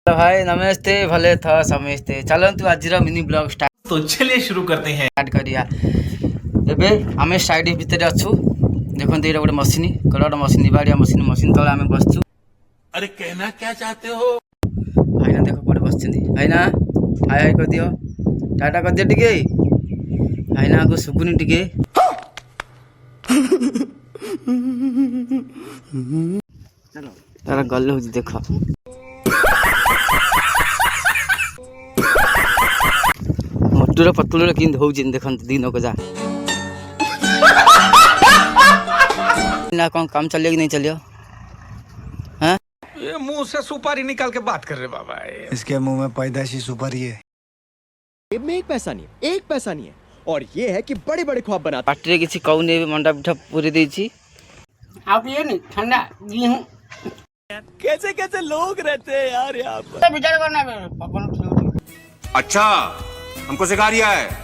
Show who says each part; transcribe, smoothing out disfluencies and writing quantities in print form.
Speaker 1: Hello भाई नमस्ते भले था समस्ते चलतु आज मिनी ब्लॉग स्टार्ट
Speaker 2: तो चलिए शुरू करते हैं।
Speaker 1: करिया एबे आमे साइड भितर अच्छु देखते ये गोटे मशीन कल गोटे मशीन बाड़िया मशीन मशीन तले आम बसचु।
Speaker 2: अरे कहना क्या चाहते हो?
Speaker 1: भाईना देख कौटे बस भाईना हाय हाय कर दियो टाटा कर दियो टिके भाईना को सुकुनी टिके तारा गल हो देख मोटूर पतलूर कि देखते दिन को जा ना कौन काम चलियो कि नहीं चलियो। हाँ
Speaker 3: ये मुंह से सुपारी निकाल के बात कर रहे बाबा।
Speaker 4: इसके मुंह में पैदाइशी सुपारी है।
Speaker 5: जेब में एक पैसा नहीं है और ये है कि बड़े बड़े ख्वाब बनाते।
Speaker 1: पार्टी किसी कहूनी मंडा पिठा पूरी देछि आप ये नहीं ठंडा गेहूं
Speaker 5: कैसे कैसे लोग रहते हैं यार यहाँ पर।
Speaker 1: विचार करना
Speaker 6: अच्छा हमको सिखा रिया है।